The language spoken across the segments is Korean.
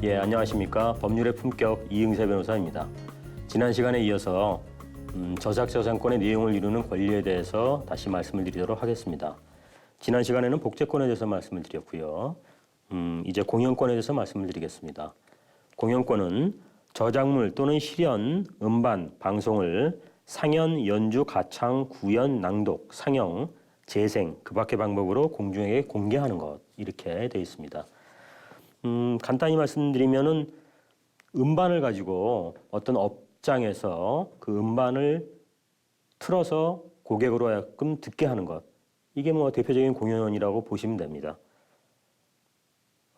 예, 안녕하십니까. 법률의 품격 이응세 변호사입니다. 지난 시간에 이어서 저작저작권의 내용을 이루는 권리에 대해서 다시 말씀을 드리도록 하겠습니다. 지난 시간에는 복제권에 대해서 말씀을 드렸고요. 이제 공연권에 대해서 말씀을 드리겠습니다. 공연권은 저작물 또는 실연, 음반, 방송을 상연, 연주, 가창, 구연, 낭독, 상영, 재생, 그 밖의 방법으로 공중에게 공개하는 것, 이렇게 되어 있습니다. 간단히 말씀드리면은 음반을 가지고 어떤 업장에서 그 음반을 틀어서 고객으로 하여금 듣게 하는 것, 이게 뭐 대표적인 공연이라고 보시면 됩니다.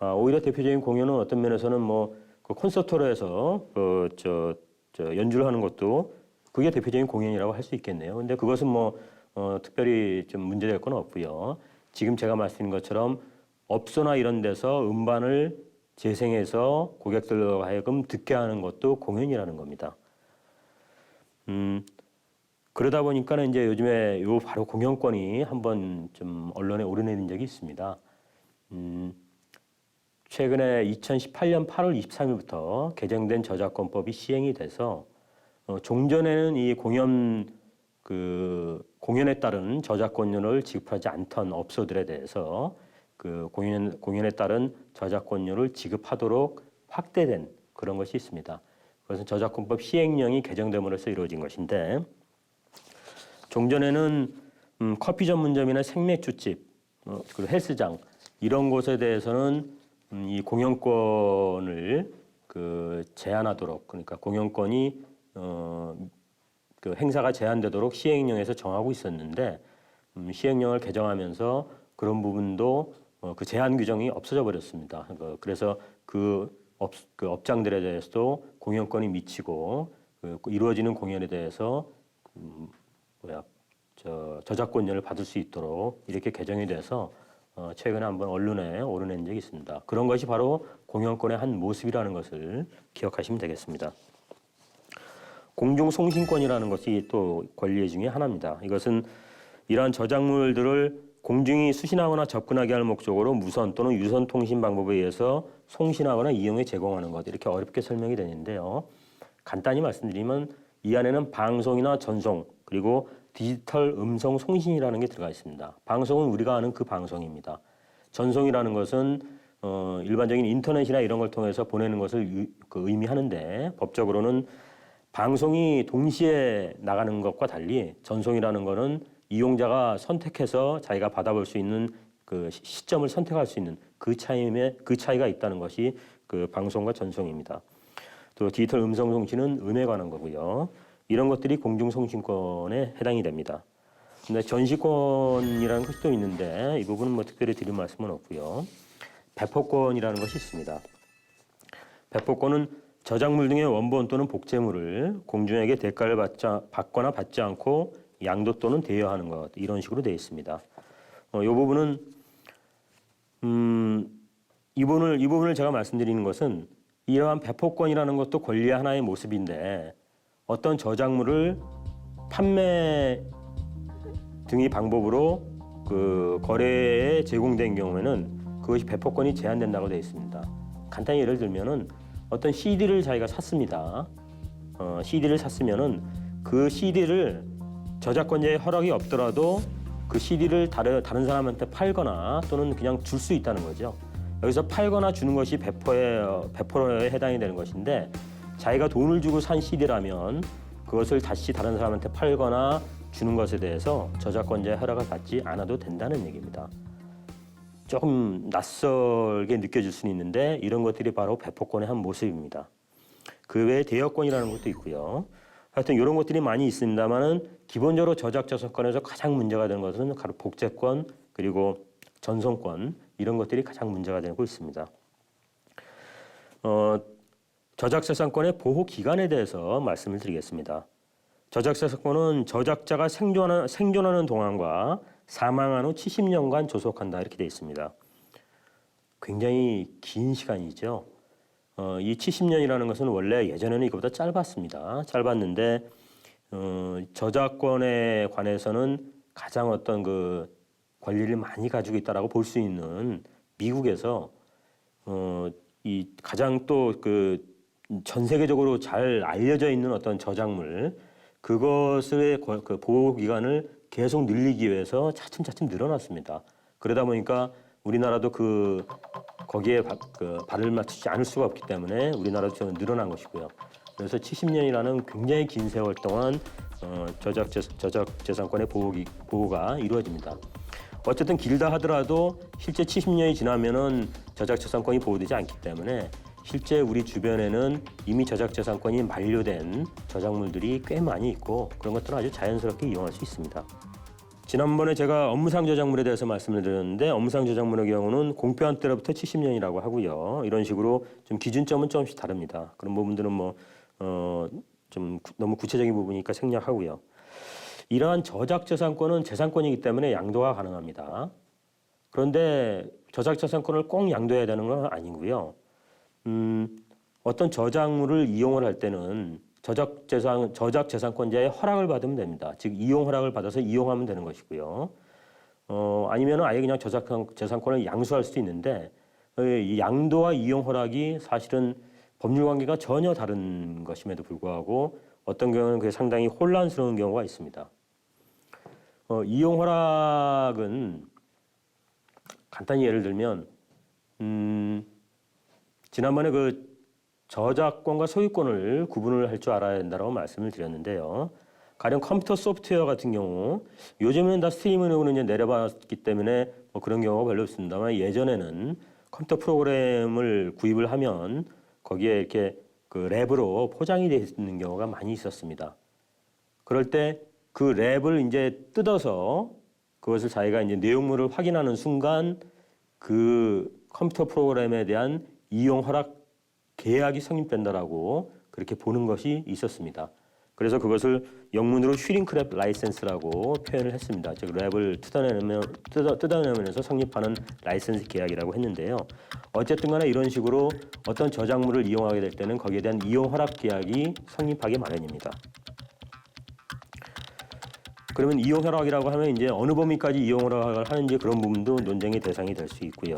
오히려 대표적인 공연은 어떤 면에서는 뭐 그 콘서트로 해서 연주를 하는 것도 그게 대표적인 공연이라고 할 수 있겠네요. 근데 그것은 뭐 특별히 좀 문제될 건 없고요. 지금 제가 말씀드린 것처럼 업소나 이런 데서 음반을 재생해서 고객들로 하여금 듣게 하는 것도 공연이라는 겁니다. 그러다 보니까 이제 요즘에 요 바로 공연권이 한번 좀 언론에 오르내린 적이 있습니다. 최근에 2018년 8월 23일부터 개정된 저작권법이 시행이 돼서 종전에는 이 공연에 따른 저작권료를 지급하지 않던 업소들에 대해서 그 공연에 따른 저작권료를 지급하도록 확대된 그런 것이 있습니다. 그것은 저작권법 시행령이 개정됨으로써 이루어진 것인데, 종전에는 커피 전문점이나 생맥주집, 그리고 헬스장 이런 곳에 대해서는 이 공연권을 제한하도록, 그러니까 공연권이 그 행사가 제한되도록 시행령에서 정하고 있었는데, 시행령을 개정하면서 그런 부분도 그 제한 규정이 없어져 버렸습니다. 그래서 업장들에 대해서도 공연권이 미치고 이루어지는 공연에 대해서 저작권료를 받을 수 있도록 이렇게 개정이 돼서 최근에 한번 언론에 오르낸 적이 있습니다. 그런 것이 바로 공연권의 한 모습이라는 것을 기억하시면 되겠습니다. 공중송신권이라는 것이 또 권리 중에 하나입니다. 이것은 이러한 저작물들을 공중이 수신하거나 접근하게 할 목적으로 무선 또는 유선 통신 방법에 의해서 송신하거나 이용해 제공하는 것, 이렇게 어렵게 설명이 되는데요. 간단히 말씀드리면 이 안에는 방송이나 전송, 그리고 디지털 음성 송신이라는 게 들어가 있습니다. 방송은 우리가 아는 그 방송입니다. 전송이라는 것은 일반적인 인터넷이나 이런 걸 통해서 보내는 것을 의미하는데, 법적으로는 방송이 동시에 나가는 것과 달리 전송이라는 것은 이용자가 선택해서 자기가 받아볼 수 있는 그 시점을 선택할 수 있는 그 차이가 있다는 것이 그 방송과 전송입니다. 또 디지털 음성 송신은 음에 관한 거고요. 이런 것들이 공중송신권에 해당이 됩니다. 근데 전시권이라는 것이 또 있는데 이 부분은 뭐 특별히 드릴 말씀은 없고요. 배포권이라는 것이 있습니다. 배포권은 저작물 등의 원본 또는 복제물을 공중에게 대가를 받거나 받지 않고 양도 또는 대여하는 것, 이런 식으로 되어 있습니다. 이 부분은 이 부분을 제가 말씀드리는 것은 이러한 배포권이라는 것도 권리의 하나의 모습인데, 어떤 저작물을 판매 등의 방법으로 그 거래에 제공된 경우에는 그것이 배포권이 제한된다고 되어 있습니다. 간단히 예를 들면은 어떤 CD를 자기가 샀습니다. CD를 샀으면은 그 CD를 저작권자의 허락이 없더라도 그 CD를 다른 사람한테 팔거나 또는 그냥 줄 수 있다는 거죠. 여기서 팔거나 주는 것이 배포에 해당이 되는 것인데, 자기가 돈을 주고 산 CD라면 그것을 다시 다른 사람한테 팔거나 주는 것에 대해서 저작권자의 허락을 받지 않아도 된다는 얘기입니다. 조금 낯설게 느껴질 수는 있는데 이런 것들이 바로 배포권의 한 모습입니다. 그 외에 대여권이라는 것도 있고요. 하여튼 이런 것들이 많이 있습니다만은 기본적으로 저작권에서 가장 문제가 되는 것은 바로 복제권, 그리고 전송권, 이런 것들이 가장 문제가 되고 있습니다. 저작재산권의 보호 기간에 대해서 말씀을 드리겠습니다. 저작재산권은 저작자가 생존하는 동안과 사망한 후 70년간 조속한다, 이렇게 되어 있습니다. 굉장히 긴 시간이죠. 이 70년이라는 것은 원래 예전에는 이거보다 짧았습니다. 짧았는데 저작권에 관해서는 가장 어떤 권리를 많이 가지고 있다라고 볼 수 있는 미국에서 이 가장 또 전 세계적으로 잘 알려져 있는 어떤 저작물 그것의 그 보호 기간을 계속 늘리기 위해서 차츰차츰 늘어났습니다. 그러다 보니까 우리나라도 거기에 발을 맞추지 않을 수가 없기 때문에 우리나라도 좀 늘어난 것이고요. 그래서 70년이라는 굉장히 긴 세월 동안 저작재산권의 보호가 이루어집니다. 어쨌든 길다 하더라도 실제 70년이 지나면은 저작재산권이 보호되지 않기 때문에 실제 우리 주변에는 이미 저작재산권이 만료된 저작물들이 꽤 많이 있고 그런 것들은 아주 자연스럽게 이용할 수 있습니다. 지난번에 제가 업무상 저작물에 대해서 말씀을 드렸는데 업무상 저작물의 경우는 공표한 때로부터 70년이라고 하고요. 이런 식으로 좀 기준점은 조금씩 다릅니다. 그런 부분들은 좀 너무 구체적인 부분이니까 생략하고요. 이러한 저작재산권은 재산권이기 때문에 양도가 가능합니다. 그런데 저작재산권을 꼭 양도해야 되는 건 아니고요. 어떤 저작물을 이용을 할 때는 저작재산권자의 허락을 받으면 됩니다. 즉 이용 허락을 받아서 이용하면 되는 것이고요. 아니면 아예 그냥 저작재산권을 양수할 수도 있는데 이 양도와 이용 허락이 사실은 법률 관계가 전혀 다른 것임에도 불구하고 어떤 경우는 그게 상당히 혼란스러운 경우가 있습니다. 이용 허락은 간단히 예를 들면 지난번에 저작권과 소유권을 구분을 할 줄 알아야 된다고 말씀을 드렸는데요. 가령 컴퓨터 소프트웨어 같은 경우 요즘에는 다 스트리밍으로 이제 내려봤기 때문에 그런 경우가 별로 없습니다만 예전에는 컴퓨터 프로그램을 구입을 하면 거기에 이렇게 랩으로 포장이 되어 있는 경우가 많이 있었습니다. 그럴 때 그 랩을 이제 뜯어서 그것을 자기가 이제 내용물을 확인하는 순간 그 컴퓨터 프로그램에 대한 이용 허락 계약이 성립된다라고 그렇게 보는 것이 있었습니다. 그래서 그것을 영문으로 슈링크랩 라이센스라고 표현을 했습니다. 즉 랩을 뜯어내면서 성립하는 라이센스 계약이라고 했는데요. 어쨌든 간에 이런 식으로 어떤 저작물을 이용하게 될 때는 거기에 대한 이용 허락 계약이 성립하기 마련입니다. 그러면 이용 허락이라고 하면 이제 어느 범위까지 이용 허락을 하는지 그런 부분도 논쟁의 대상이 될 수 있고요.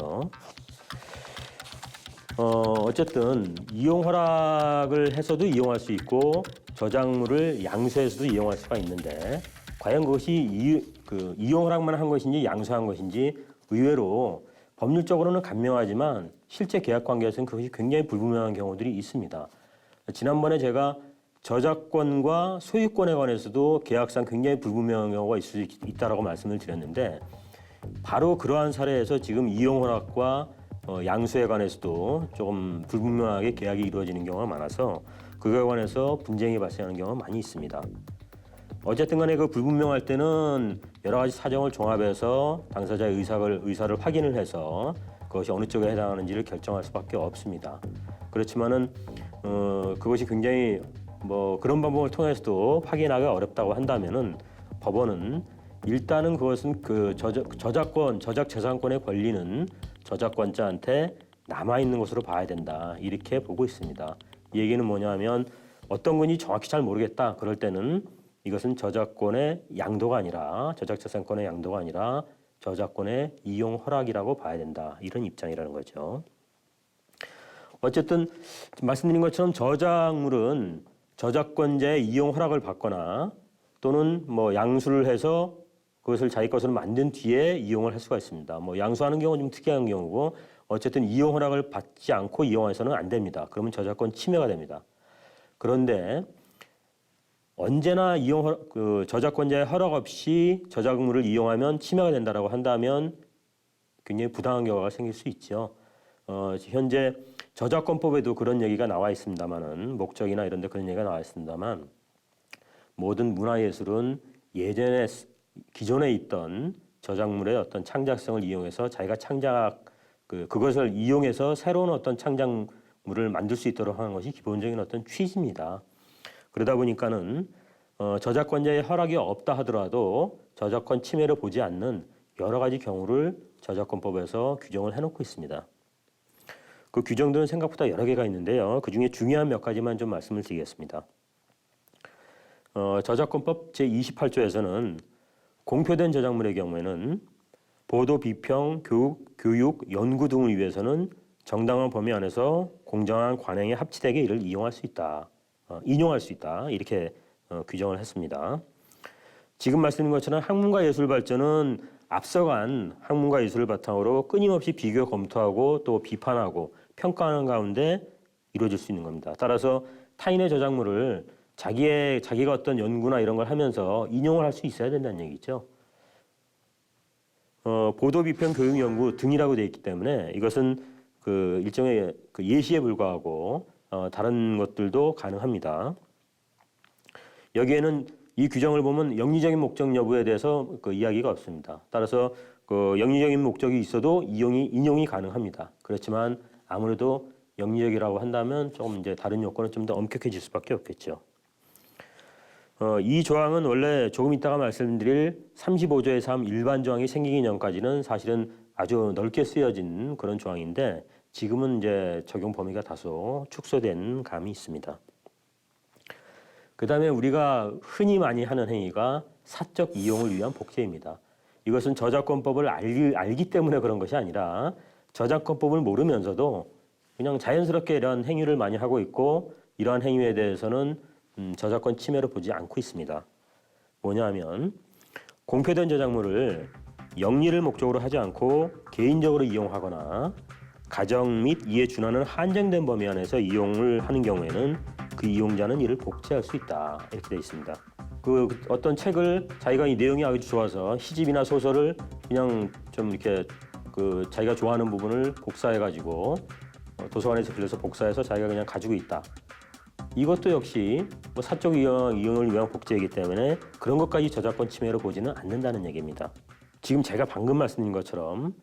어쨌든 이용 허락을 해서도 이용할 수 있고 저작물을 양수해서도 이용할 수가 있는데 과연 그것이 이용 허락만 한 것인지 양수한 것인지 의외로 법률적으로는 간명하지만 실제 계약 관계에서는 그것이 굉장히 불분명한 경우들이 있습니다. 지난번에 제가 저작권과 소유권에 관해서도 계약상 굉장히 불분명한 경우가 있을 수 있다라고 말씀을 드렸는데 바로 그러한 사례에서 지금 이용 허락과 양수에 관해서도 조금 불분명하게 계약이 이루어지는 경우가 많아서 그거에 관해서 분쟁이 발생하는 경우가 많이 있습니다. 어쨌든 간에 그 불분명할 때는 여러 가지 사정을 종합해서 당사자의 의사를 확인을 해서 그것이 어느 쪽에 해당하는지를 결정할 수밖에 없습니다. 그렇지만은 그것이 굉장히 그런 방법을 통해서도 확인하기가 어렵다고 한다면은 법원은 일단은 그것은 저작재산권의 권리는 저작권자한테 남아있는 것으로 봐야 된다. 이렇게 보고 있습니다. 이 얘기는 뭐냐면 어떤 건지 정확히 잘 모르겠다. 그럴 때는 이것은 저작권의 양도가 아니라 저작재산권의 양도가 아니라 저작권의 이용 허락이라고 봐야 된다. 이런 입장이라는 거죠. 어쨌든 말씀드린 것처럼 저작물은 저작권자의 이용 허락을 받거나 또는 양수를 해서 그것을 자기 것으로 만든 뒤에 이용을 할 수가 있습니다. 양수하는 경우는 좀 특이한 경우고 어쨌든 이용 허락을 받지 않고 이용해서는 안 됩니다. 그러면 저작권 침해가 됩니다. 그런데 언제나 저작권자의 허락 없이 저작물을 이용하면 침해가 된다라고 한다면 굉장히 부당한 결과가 생길 수 있죠. 현재 저작권법에도 그런 얘기가 나와 있습니다만은 목적이나 이런 데 그런 얘기가 나와 있습니다만 모든 문화예술은 예전에 기존에 있던 저작물의 어떤 창작성을 이용해서 자기가 그것을 이용해서 새로운 어떤 창작물을 만들 수 있도록 하는 것이 기본적인 어떤 취지입니다. 그러다 보니까는 저작권자의 허락이 없다 하더라도 저작권 침해를 보지 않는 여러 가지 경우를 저작권법에서 규정을 해놓고 있습니다. 그 규정들은 생각보다 여러 개가 있는데요. 그 중에 중요한 몇 가지만 좀 말씀을 드리겠습니다. 저작권법 제28조에서는 공표된 저작물의 경우에는 보도, 비평, 교육, 연구 등을 위해서는 정당한 범위 안에서 공정한 관행에 합치되게 이를 이용할 수 있다. 인용할 수 있다. 이렇게 규정을 했습니다. 지금 말씀드린 것처럼 학문과 예술 발전은 앞서간 학문과 예술을 바탕으로 끊임없이 비교 검토하고 또 비판하고 평가하는 가운데 이루어질 수 있는 겁니다. 따라서 타인의 저작물을 자기가 어떤 연구나 이런 걸 하면서 인용을 할 수 있어야 된다는 얘기죠. 보도, 비평, 교육, 연구 등이라고 되어 있기 때문에 이것은 그 일종의 그 예시에 불과하고 다른 것들도 가능합니다. 여기에는 이 규정을 보면 영리적인 목적 여부에 대해서 그 이야기가 없습니다. 따라서 그 영리적인 목적이 있어도 인용이 가능합니다. 그렇지만 아무래도 영리적이라고 한다면 조금 이제 다른 요건은 좀 더 엄격해질 수밖에 없겠죠. 이 조항은 원래 조금 이따가 말씀드릴 35조의 3 일반 조항이 생기기 전까지는 사실은 아주 넓게 쓰여진 그런 조항인데 지금은 이제 적용 범위가 다소 축소된 감이 있습니다. 그 다음에 우리가 흔히 많이 하는 행위가 사적 이용을 위한 복제입니다. 이것은 저작권법을 알기 때문에 그런 것이 아니라 저작권법을 모르면서도 그냥 자연스럽게 이런 행위를 많이 하고 있고 이러한 행위에 대해서는 저작권 침해로 보지 않고 있습니다. 뭐냐면 공표된 저작물을 영리를 목적으로 하지 않고 개인적으로 이용하거나 가정 및 이에 준하는 한정된 범위 안에서 이용을 하는 경우에는 그 이용자는 이를 복제할 수 있다. 이렇게 되어 있습니다. 그 어떤 책을 자기가 이 내용이 아주 좋아서 시집이나 소설을 그냥 좀 이렇게 그 자기가 좋아하는 부분을 복사해가지고 도서관에서 빌려서 복사해서 자기가 그냥 가지고 있다. 이것도 역시 뭐 사적 이용을 위한 복제이기 때문에 그런 것까지 저작권 침해로 보지는 않는다는 얘기입니다. 지금 제가 방금 말씀드린 것처럼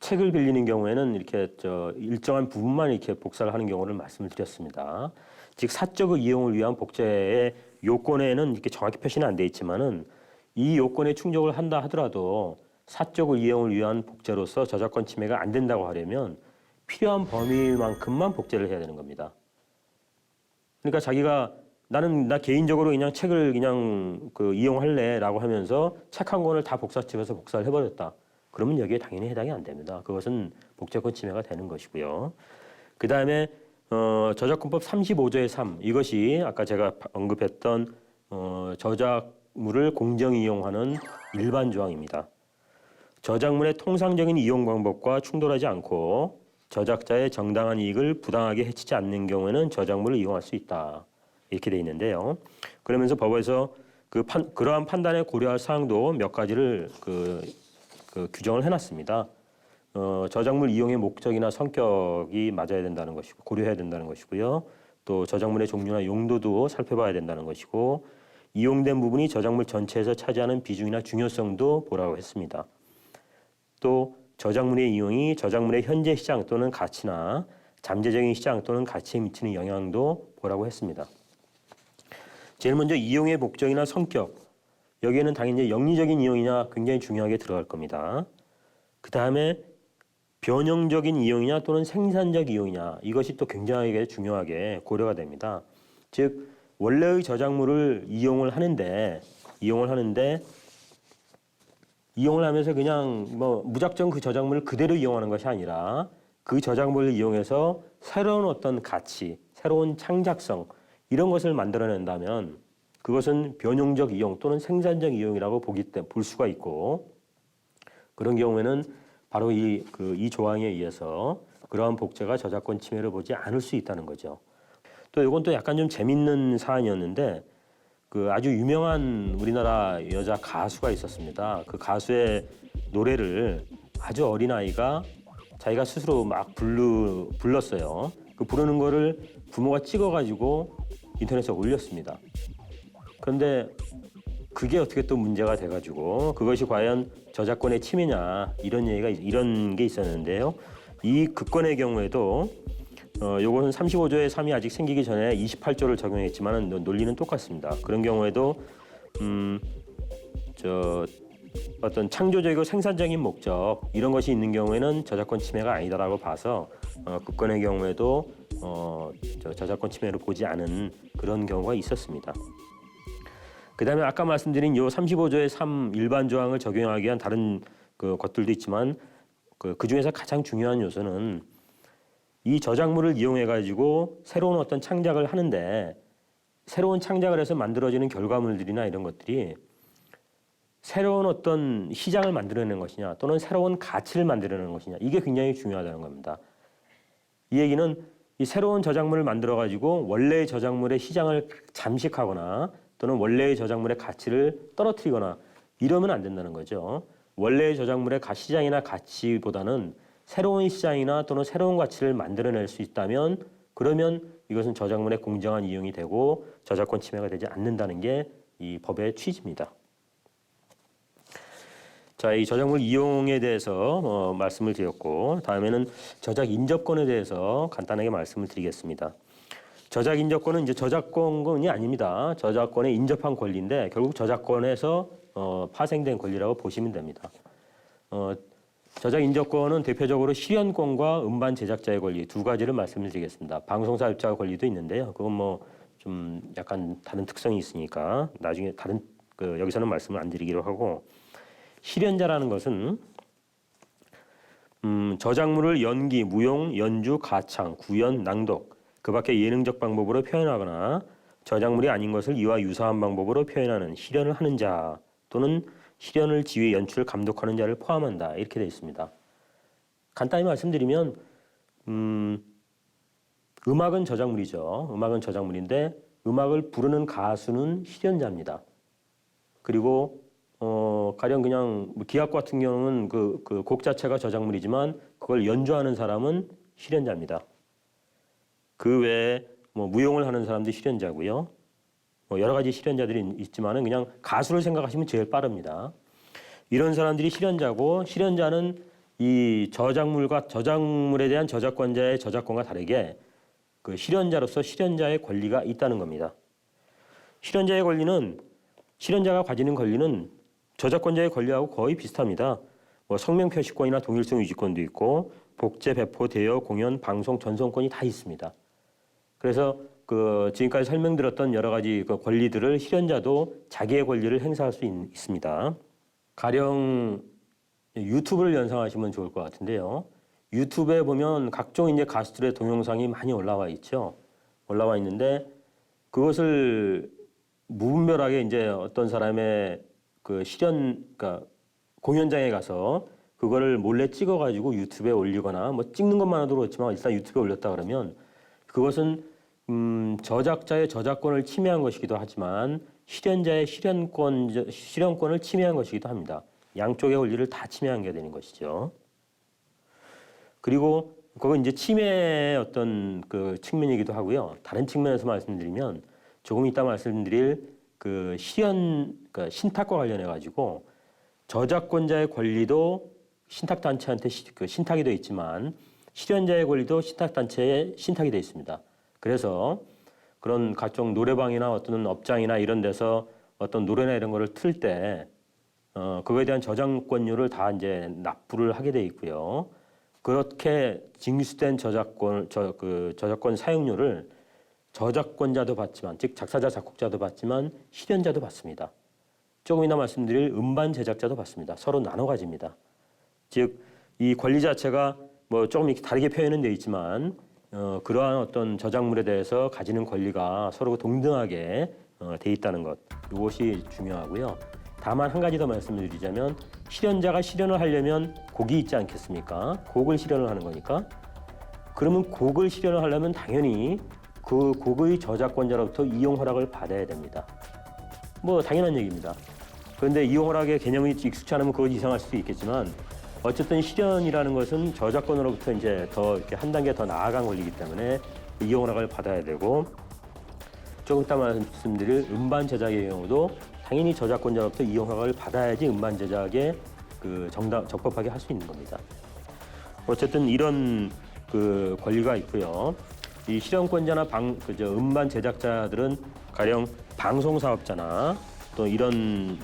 책을 빌리는 경우에는 이렇게 일정한 부분만 이렇게 복사를 하는 경우를 말씀을 드렸습니다. 즉 사적 이용을 위한 복제의 요건에는 이렇게 정확히 표시는 안 돼 있지만은 이 요건에 충족을 한다 하더라도 사적 이용을 위한 복제로서 저작권 침해가 안 된다고 하려면 필요한 범위만큼만 복제를 해야 되는 겁니다. 그러니까 자기가 나 개인적으로 그냥 책을 그냥 이용할래라고 하면서 책 한 권을 다 복사집에서 복사를 해버렸다. 그러면 여기에 당연히 해당이 안 됩니다. 그것은 복제권 침해가 되는 것이고요. 그 다음에 저작권법 35조의 3 이것이 아까 제가 언급했던 저작물을 공정히 이용하는 일반 조항입니다. 저작물의 통상적인 이용 방법과 충돌하지 않고 저작자의 정당한 이익을 부당하게 해치지 않는 경우에는 저작물을 이용할 수 있다. 이렇게 돼 있는데요. 그러면서 법에서 그러한 판단에 고려할 사항도 몇 가지를 규정을 해놨습니다. 저작물 이용의 목적이나 성격이 맞아야 된다는 것이고 고려해야 된다는 것이고요. 또 저작물의 종류나 용도도 살펴봐야 된다는 것이고 이용된 부분이 저작물 전체에서 차지하는 비중이나 중요성도 보라고 했습니다. 또 저작물의 이용이 저작물의 현재 시장 또는 가치나 잠재적인 시장 또는 가치에 미치는 영향도 보라고 했습니다. 제일 먼저 이용의 목적이나 성격 여기에는 당연히 영리적인 이용이냐 굉장히 중요하게 들어갈 겁니다. 그 다음에 변형적인 이용이냐 또는 생산적 이용이냐 이것이 또 굉장히 중요하게 고려가 됩니다. 즉 원래의 저작물을 이용을 하는데 이용을 하면서 그냥 무작정 그 저작물을 그대로 이용하는 것이 아니라 그 저작물을 이용해서 새로운 어떤 가치, 새로운 창작성 이런 것을 만들어낸다면 그것은 변형적 이용 또는 생산적 이용이라고 볼 수가 있고 그런 경우에는 바로 이 조항에 의해서 그러한 복제가 저작권 침해를 보지 않을 수 있다는 거죠. 또 이건 또 약간 좀 재밌는 사안이었는데 아주 유명한 우리나라 여자 가수가 있었습니다. 그 가수의 노래를 아주 어린 아이가 자기가 스스로 막 불렀어요. 그 부르는 거를 부모가 찍어가지고 인터넷에 올렸습니다. 그런데 그게 어떻게 또 문제가 돼가지고 그것이 과연 저작권의 침해냐 이런 게 있었는데요. 이 극권의 경우에도 요거는 35조의 3이 아직 생기기 전에 28조를 적용했지만 논리는 똑같습니다. 그런 경우에도 어떤 창조적이고 생산적인 목적 이런 것이 있는 경우에는 저작권 침해가 아니다라고 봐서 극권의 경우에도 저작권 침해로 보지 않은 그런 경우가 있었습니다. 그 다음에 아까 말씀드린 요 35조의 3 일반 조항을 적용하기 위한 다른 것들도 있지만 그 중에서 가장 중요한 요소는 이 저작물을 이용해 가지고 새로운 어떤 창작을 하는데 새로운 창작을 해서 만들어지는 결과물들이나 이런 것들이 새로운 어떤 시장을 만들어내는 것이냐 또는 새로운 가치를 만들어내는 것이냐 이게 굉장히 중요하다는 겁니다. 이 얘기는 이 새로운 저작물을 만들어 가지고 원래의 저작물의 시장을 잠식하거나 또는 원래의 저작물의 가치를 떨어뜨리거나 이러면 안 된다는 거죠. 원래의 저작물의 시장이나 가치보다는 새로운 시장이나 또는 새로운 가치를 만들어낼 수 있다면 그러면 이것은 저작물의 공정한 이용이 되고 저작권 침해가 되지 않는다는 게 이 법의 취지입니다. 자, 이 저작물 이용에 대해서 말씀을 드렸고 다음에는 저작 인접권에 대해서 간단하게 말씀을 드리겠습니다. 저작 인접권은 이제 저작권이 아닙니다. 저작권에 인접한 권리인데 결국 저작권에서 파생된 권리라고 보시면 됩니다. 저작 인접권은 대표적으로 실현권과 음반 제작자의 권리 두 가지를 말씀을 드리겠습니다. 방송 사업자 권리도 있는데요. 그건 뭐 좀 약간 다른 특성이 있으니까 나중에 여기서는 말씀을 안 드리기로 하고 실현자라는 것은 저작물을 연기, 무용, 연주, 가창, 구연, 낭독 그 밖에 예능적 방법으로 표현하거나 저작물이 아닌 것을 이와 유사한 방법으로 표현하는 실현을 하는 자 또는 실현을 지휘, 연출을 감독하는 자를 포함한다. 이렇게 되어 있습니다. 간단히 말씀드리면 음악은 저작물이죠. 음악은 저작물인데 음악을 부르는 가수는 실현자입니다. 그리고 가령 그냥 기악 같은 경우는 그 곡 자체가 저작물이지만 그걸 연주하는 사람은 실현자입니다. 그 외에 뭐 무용을 하는 사람도 실현자고요. 뭐 여러 가지 실현자들이 있지만은 그냥 가수를 생각하시면 제일 빠릅니다. 이런 사람들이 실현자고 실현자는 이 저작물과 저작물에 대한 저작권자의 저작권과 다르게 그 실현자로서 실현자의 권리가 있다는 겁니다. 실현자의 권리는 실현자가 가지는 권리는 저작권자의 권리하고 거의 비슷합니다. 뭐 성명 표시권이나 동일성 유지권도 있고 복제, 배포, 대여, 공연, 방송, 전송권이 다 있습니다. 그래서 그 지금까지 설명드렸던 여러 가지 그 권리들을 실현자도 자기의 권리를 행사할 수 있습니다. 가령 유튜브를 연상하시면 좋을 것 같은데요. 유튜브에 보면 각종 이제 가수들의 동영상이 많이 올라와 있죠. 올라와 있는데 그것을 무분별하게 이제 어떤 사람의 그 그러니까 공연장에 가서 그거를 몰래 찍어가지고 유튜브에 올리거나 뭐 찍는 것만으로도 그렇지만 일단 유튜브에 올렸다 그러면 그것은 저작자의 저작권을 침해한 것이기도 하지만 실현자의 실현권을 침해한 것이기도 합니다. 양쪽의 권리를 다 침해한 게 되는 것이죠. 그리고 그건 이제 침해의 어떤 그 측면이기도 하고요. 다른 측면에서 말씀드리면 조금 이따 말씀드릴 그 그러니까 신탁과 관련해 가지고 저작권자의 권리도 신탁단체한테 신탁이 되어 있지만 실현자의 권리도 신탁단체에 신탁이 되어 있습니다. 그래서 그런 각종 노래방이나 어떤 업장이나 이런 데서 어떤 노래나 이런 거를 틀 때 그거에 대한 저작권료를 다 이제 납부를 하게 돼 있고요. 그렇게 징수된 저작권 사용료를 저작권자도 받지만 즉 작사자 작곡자도 받지만 실현자도 받습니다. 조금 이따 말씀드릴 음반 제작자도 받습니다. 서로 나눠 가집니다. 즉 이 권리 자체가 뭐 조금 이렇게 다르게 표현은 돼 있지만 그러한 어떤 저작물에 대해서 가지는 권리가 서로 동등하게 돼 있다는 것 이것이 중요하고요. 다만 한 가지 더 말씀을 드리자면 실현자가 실현을 하려면 곡이 있지 않겠습니까? 곡을 실현을 하는 거니까 그러면 곡을 실현을 하려면 당연히 그 곡의 저작권자로부터 이용 허락을 받아야 됩니다. 뭐 당연한 얘기입니다. 그런데 이용 허락의 개념이 익숙치 않으면 그거 이상할 수도 있겠지만 어쨌든 실현이라는 것은 저작권으로부터 이제 더 이렇게 한 단계 더 나아간 권리이기 때문에 이용 허락을 받아야 되고 조금 이따 말씀드릴 음반 제작의 경우도 당연히 저작권자로부터 이용 허락을 받아야지 음반 제작에 그 적법하게 할 수 있는 겁니다. 어쨌든 이런 그 권리가 있고요. 이 실현권자나 음반 제작자들은 가령 방송 사업자나 또 이런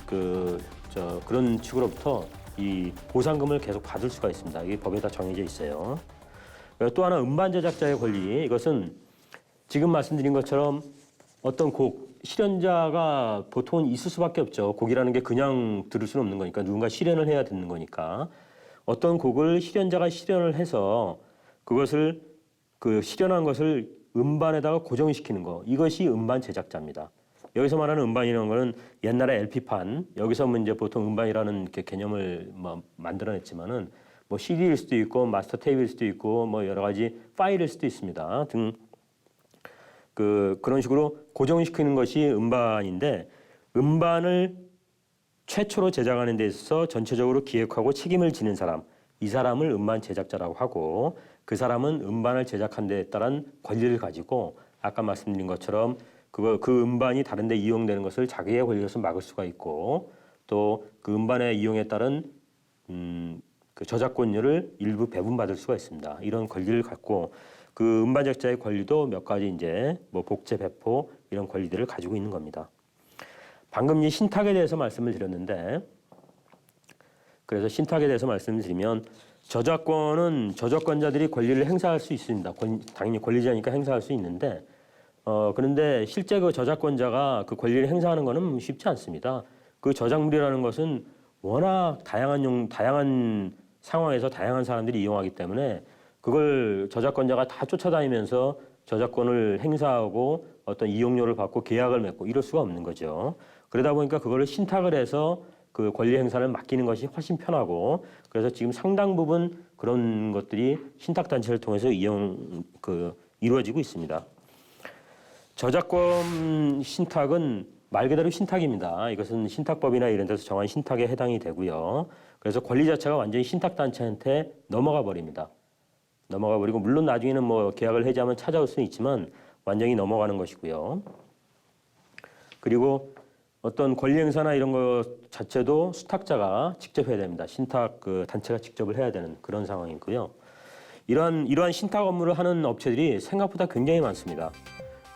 그런 측으로부터 이 보상금을 계속 받을 수가 있습니다. 이게 법에 다 정해져 있어요. 또 하나 음반 제작자의 권리 이것은 지금 말씀드린 것처럼 어떤 곡 실현자가 보통은 있을 수밖에 없죠. 곡이라는 게 그냥 들을 수는 없는 거니까 누군가 실현을 해야 듣는 거니까 어떤 곡을 실현자가 실현을 해서 그것을 그 실현한 것을 음반에다가 고정시키는 거, 이것이 음반 제작자입니다. 여기서 말하는 음반이라는 거는 옛날에 LP판, 여기서 이제 보통 음반이라는 이렇게 개념을 뭐 만들어냈지만은 뭐 CD일 수도 있고 마스터 테이프일 수도 있고 뭐 여러 가지 파일일 수도 있습니다. 등 그런 식으로 고정시키는 것이 음반인데, 음반을 최초로 제작하는 데 있어서 전체적으로 기획하고 책임을 지는 사람, 이 사람을 음반 제작자라고 하고, 그 사람은 음반을 제작한 데에 따른 권리를 가지고 아까 말씀드린 것처럼 그 음반이 다른 데 이용되는 것을 자기의 권리로서 막을 수가 있고, 또 그 음반의 이용에 따른 그 저작권료를 일부 배분받을 수가 있습니다. 이런 권리를 갖고 그 음반 제작자의 권리도 몇 가지 이제 뭐 복제, 배포 이런 권리들을 가지고 있는 겁니다. 방금 이 신탁에 대해서 말씀을 드렸는데, 그래서 신탁에 대해서 말씀을 드리면 저작권은 저작권자들이 권리를 행사할 수 있습니다. 당연히 권리자니까 행사할 수 있는데, 그런데 실제 그 저작권자가 그 권리를 행사하는 것은 쉽지 않습니다. 그 저작물이라는 것은 워낙 다양한 상황에서 다양한 사람들이 이용하기 때문에 그걸 저작권자가 다 쫓아다니면서 저작권을 행사하고 어떤 이용료를 받고 계약을 맺고 이럴 수가 없는 거죠. 그러다 보니까 그거를 신탁을 해서 그 권리 행사를 맡기는 것이 훨씬 편하고, 그래서 지금 상당 부분 그런 것들이 신탁 단체를 통해서 이루어지고 있습니다. 저작권 신탁은 말 그대로 신탁입니다. 이것은 신탁법이나 이런 데서 정한 신탁에 해당이 되고요. 그래서 권리 자체가 완전히 신탁 단체한테 넘어가 버립니다. 넘어가 버리고, 물론 나중에는 뭐 계약을 해지하면 찾아올 수는 있지만 완전히 넘어가는 것이고요. 그리고 어떤 권리 행사나 이런 것 자체도 수탁자가 직접 해야 됩니다. 신탁 그 단체가 직접을 해야 되는 그런 상황이고요. 이러한 신탁 업무를 하는 업체들이 생각보다 굉장히 많습니다.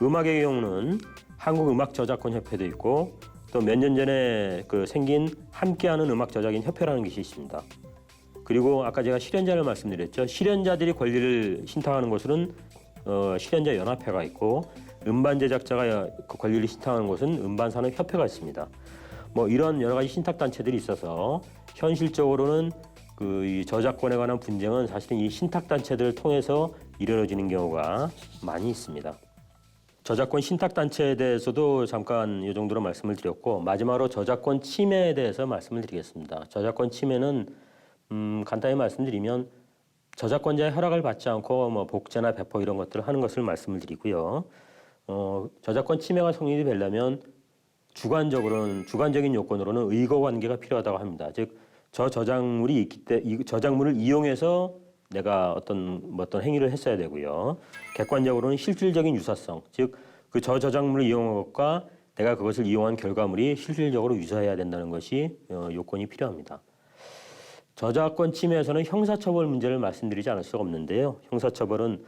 음악의 경우는 한국음악저작권협회도 있고, 또 몇 년 전에 생긴 함께하는 음악저작인 협회라는 것이 있습니다. 그리고 아까 제가 실현자를 말씀드렸죠. 실현자들이 권리를 신탁하는 곳은 실현자 연합회가 있고, 음반 제작자가 그 권리를 신탁하는 곳은 음반산업협회가 있습니다. 뭐 이런 여러 가지 신탁 단체들이 있어서 현실적으로는 이 저작권에 관한 분쟁은 사실은 이 신탁 단체들을 통해서 이루어지는 경우가 많이 있습니다. 저작권 신탁 단체에 대해서도 잠깐 이 정도로 말씀을 드렸고, 마지막으로 저작권 침해에 대해서 말씀을 드리겠습니다. 저작권 침해는 간단히 말씀드리면 저작권자의 허락을 받지 않고 뭐 복제나 배포 이런 것들을 하는 것을 말씀을 드리고요. 저작권 침해가 성립이 되려면 주관적인 요건으로는 의거 관계가 필요하다고 합니다. 즉, 저 저작물이 있기 때문에 이 저작물을 이용해서 내가 어떤 행위를 했어야 되고요. 객관적으로는 실질적인 유사성, 즉 그 저작물을 이용한 것과 내가 그것을 이용한 결과물이 실질적으로 유사해야 된다는 것이 요건이 필요합니다. 저작권 침해에서는 형사처벌 문제를 말씀드리지 않을 수가 없는데요. 형사처벌은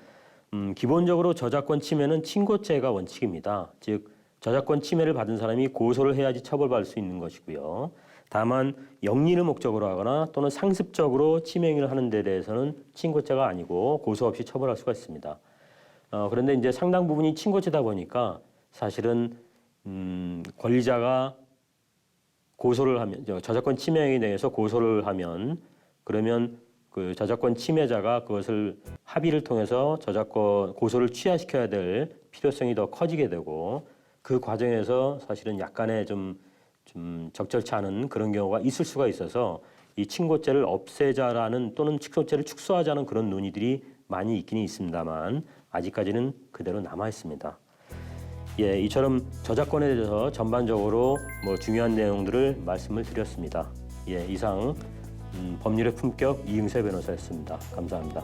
기본적으로 저작권 침해는 친고죄가 원칙입니다. 즉 저작권 침해를 받은 사람이 고소를 해야지 처벌받을 수 있는 것이고요. 다만 영리를 목적으로 하거나 또는 상습적으로 침해 행위를 하는 데 대해서는 친고죄가 아니고 고소 없이 처벌할 수가 있습니다. 그런데 이제 상당 부분이 친고죄다 보니까 사실은 권리자가 고소를 하면, 저작권 침해 행위에 대해서 고소를 하면, 그러면 그 저작권 침해자가 그것을 합의를 통해서 고소를 취하시켜야 될 필요성이 더 커지게 되고, 그 과정에서 사실은 약간의 좀 적절치 않은 그런 경우가 있을 수가 있어서 이 친고죄를 없애자라는 또는 친고죄를 축소하자는 그런 논의들이 많이 있기는 있습니다만 아직까지는 그대로 남아 있습니다. 예, 이처럼 저작권에 대해서 전반적으로 중요한 내용들을 말씀을 드렸습니다. 예, 이상 법률의 품격 이응세 변호사였습니다. 감사합니다.